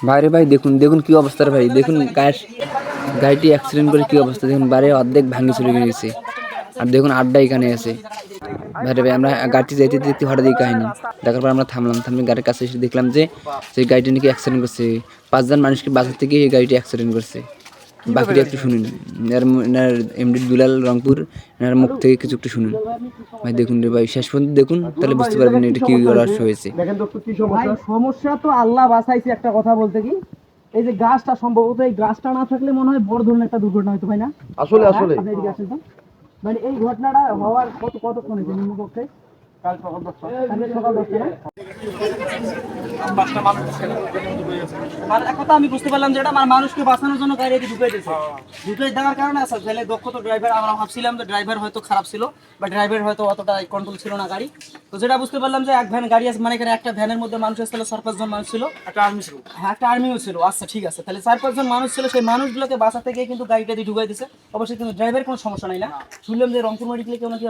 বাইরে ভাই দেখুন দেখুন কি অবস্থা রে ভাই, দেখুন গাড়িটি অ্যাক্সিডেন্ট করে কি অবস্থা দেখুন, বাইরে অর্ধেক ভাঙে চলে গেছে। আর দেখুন আড্ডা এখানে আছে বাইরে ভাই। আমরা গাড়িটি যাইতে দেখতে হঠাৎ এই কাহিনী দেখার পর আমরা থামলাম, গাড়ির কাছে এসে দেখলাম যে সেই গাড়িটি নাকি অ্যাক্সিডেন্ট করছে। 5 জন মানুষকে বাঁচাতে গিয়ে এই গাড়িটি অ্যাক্সিডেন্ট করছে। বাকিটা একটু শুনুন, এনার এমডি দুলাল রংপুর, এনার মুখ থেকে কিছু একটু শুনুন ভাই। দেখুন রে ভাই, শেষ পর্যন্ত দেখুন, তাহলে বুঝতে পারবেন এটা কি রহস্য হয়েছে। দেখেন তো কি সমস্যা। সমস্যা তো আল্লাহ বাঁচাইছে একটা কথা বলতে কি, এই যে গাছটা সম্ভবত এই গাছটা না থাকলে মনে হয় বড় ধরনের একটা দুর্ঘটনা হতো ভাই না? আসলে আসলে আপনি এদিকে আসেন তো। মানে এই ঘটনাটা হওয়ার কতক্ষণ হয়েছে নিম্নপক্ষে? কাল সকাল 10টা। কাল সকাল 10টা না? কথা আমি বুঝতে পারলাম যে এটা আমার মানুষকে বাঁচানোর জন্য গাড়ি ঢুকে দিয়েছে। ঢুকে দেওয়ার কারণে আছে তাহলে দক্ষ তো ড্রাইভার, আমরা ভাবছিলাম যে ড্রাইভার হয়তো খারাপ ছিল বা ড্রাইভার হয়তো অতটা কন্ট্রোল ছিল না গাড়ি। তো যেটা বুঝতে পারলাম যে এক ভ্যান গাড়ি আছে, মানে এখানে একটা ভ্যানের মধ্যে মানুষ ছিল 4-5 জন মানুষ ছিল, একটা আর্মি ছিল। হ্যাঁ একটা আর্মিও ছিল। আচ্ছা ঠিক আছে, তাহলে 4-5 জন মানুষ ছিল, সেই মানুষগুলোকে বাঁচাতে গিয়ে কিন্তু গাড়িটা দিয়ে ঢুকাই দিয়েছে। অবশ্যই কিন্তু ড্রাইভারের কোনো সমস্যা নাই না? শুনলাম যে রংপুর মেডিকেলে কেউ নাকি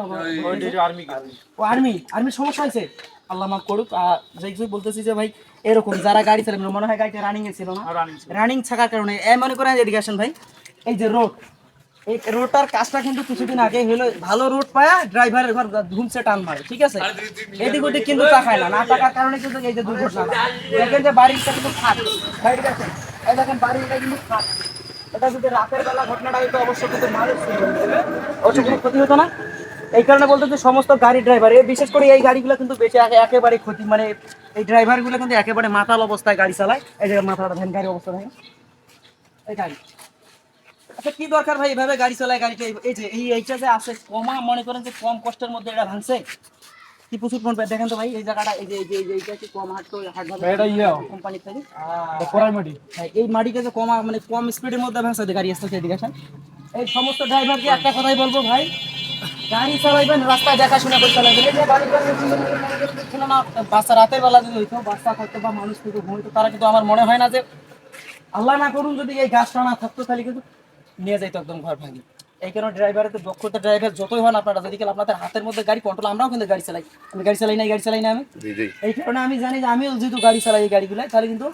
আর্মির সমস্যা হয়েছে। আল্লাহ মাফ করুক। যে বলতেছি যে ভাই এরকম যারা গাড়ি চালাবে, মনে হয় গাড়িটা রানিং এ ছিল না, রানিং থাকার কারণে মনে করেন এদিকে আসেন ভাই, এই যে রোড, এই রোডটার কাজটা কিন্তু কিছুদিন আগে হলো, ভালো রোড পায়া ড্রাইভারের ঘর ধুমসে টান মারে, ঠিক আছে, এদিক ওদিক কিন্তু তাকায় না, না টাকার কারণে কিন্তু এই যে দুর্ঘটনা। দেখেন যে বাড়িটা কিন্তু খাট, বাইরে দেখেন, এই দেখেন বাড়িটা কিন্তু খাট। এটা যদি রাতের বেলা ঘটনাটা হতো অবশ্যই কিন্তু মানুষ অবশ্য কোনো ক্ষতি হতো না। এই কারণে বলতে যে সমস্ত গাড়ি ড্রাইভার, বিশেষ করে এই গাড়িগুলো কিন্তু বেশি একেবারে ক্ষতি, মানে এই ড্রাইভারগুলো কিন্তু একেবারে মাতাল অবস্থায় গাড়ি চালায়। এই যে মাথাটা ভ্যান গাড়ি অবস্থা দেখেন, এই গাড়ি। আচ্ছা কি দরকার ভাই এভাবে গাড়ি চালায়? গাড়িটা এই যে এইটা যে আছে কমা, মনে করেন যে কম কষ্টের মধ্যে এটা ভাঙছে, কি প্রচুর কোন দেখেন তো ভাই এই জায়গাটা, এই যে এইটা কি কম হাঁটতো হাঁটভাবে এটা কোম্পানি থেকে পরাই মাটি, এই মাটিটা যে কম মানে কম স্পিডের মধ্যে ভাঙছে গাড়ি আসছে এদিকে আসেন। এই সমস্ত ড্রাইভারকে একটা কথাই বলবো ভাই, গাড়ি চালাইবেন রাস্তায় দেখাশোনা করে চালাবেন। এই যে গাড়ি ছিল না বাচ্চা, রাতের বেলা যদি হইতো বাচ্চা থাকতো বা মানুষ থেকে ঘুমাইতো, তারা কিন্তু আমার মনে হয় না যে, আল্লাহ না করুন যদি এই গাছটা না থাকতো তাহলে কিন্তু নিয়ে যাইতো একদম ঘর ভাঙি। এই কারণে ড্রাইভারের তো দক্ষতা, ড্রাইভার যতই হন আপনারা, যদি আপনাদের হাতের মধ্যে গাড়ি কন্ট্রোল, আমরাও কিন্তু গাড়ি চালাই, আমি গাড়ি চালাই না আমি। এই কারণে আমি জানি যে আমিও যেহেতু গাড়ি চালাই এই গাড়িগুলো, তাহলে কিন্তু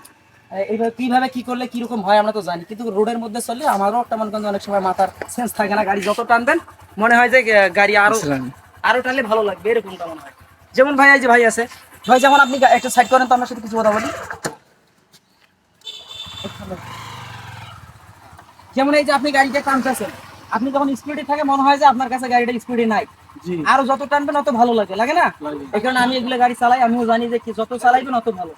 এইভাবে কিভাবে কি করলে কিরকম হয় আমরা তো জানি। কিন্তু রোডের মধ্যে চললে আমারও একটা মনে করেন অনেক সময় মাথার সেন্স থাকে না, গাড়ি যত টানবেন মনে হয় যে গাড়ি আরো টানলে ভালো লাগবে, এরকমটা মনে হয়। যেমন ভাই এই যে ভাই আছে ভাই, যেমন আপনি একটা সাইড করেন তো আমার সাথে কিছু কথা বলি। যেমন এই যে আপনি গাড়িটা টানতেছেন, আপনি যখন স্পিডে থাকে মনে হয় যে আপনার কাছে গাড়িটা স্পিডে নাই, আরো যত টানবেন অত ভালো লাগে, লাগে না? এই কারণে আমি এগুলো গাড়ি চালাই, আমিও জানি যে যত চালাইবেন অত ভালো।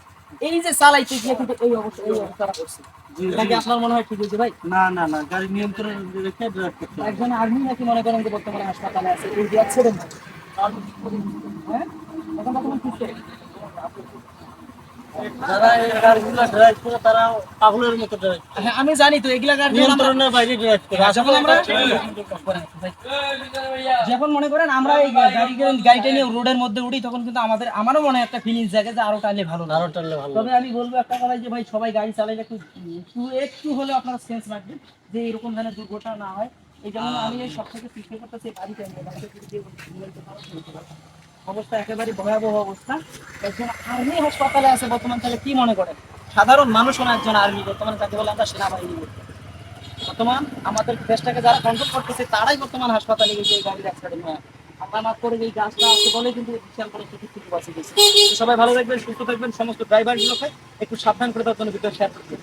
এই যে চালাইতে গিয়ে কিন্তু এই অবস্থাটা করছে, নাকি আপনার মনে হয় ঠিক হয়েছে ভাই? না না না, গাড়ি নিয়ন্ত্রণ রেখে ড্রাইভ করতে হবে। একজন আর্মি নাকি মনে করেন যে বর্তমানে হাসপাতালে আছে এই যে অ্যাক্সিডেন্ট, হ্যাঁ এখন বর্তমানে কি যারা এই গাড়িগুলো ড্রাইভ করে তারা পাগলের মতো ড্রাইভ করে। হ্যাঁ আমি জানি তো এগুলা গাড়ি নিয়ন্ত্রণের বাইরে ড্রাইভ করে। যখন আমরা যখন মনে করেন আমরা এই গাড়িটা নিয়ে রোডের মধ্যে উঠি, তখন কিন্তু আমারও মনে একটা ফিলিংস জাগে যে আরো টানলে ভালো, আরো টানলে ভালো। তবে আমি বলবো একটা কথা যে ভাই সবাই গাড়ি চালাইলে একটু হলেও আপনারা সেন্স রাখবেন যে এরকম ধরনের দুর্ঘটনা না হয়। এই জন্য আমি এই সব থেকে চেষ্টা করতেছি গাড়িটা অবস্থা একেবারে ভয়াবহ অবস্থা। একজন আর্মি হাসপাতালে আছে বর্তমান, তাহলে কি মনে করেন সাধারণ মানুষ না একজন আর্মি বর্তমানে যাকে বলে আমরা সেনাবাহিনী বর্তমান আমাদের দেশটাকে যারা কন্ট্রোল করতেছে তারাই বর্তমান হাসপাতালে গেছে এই গাড়ির অ্যাক্সিডেন্ট হয়। আমরা মাফ করে এই গাছটা আছে বলে কিন্তু বিশাল করে কিছু বাঁচিয়ে দিয়েছে। সবাই ভালো থাকবেন, সুস্থ থাকবেন, সমস্ত ড্রাইভারগুলোকে একটু সাবধান করে দেওয়ার জন্য ভিডিও শেয়ার করবেন।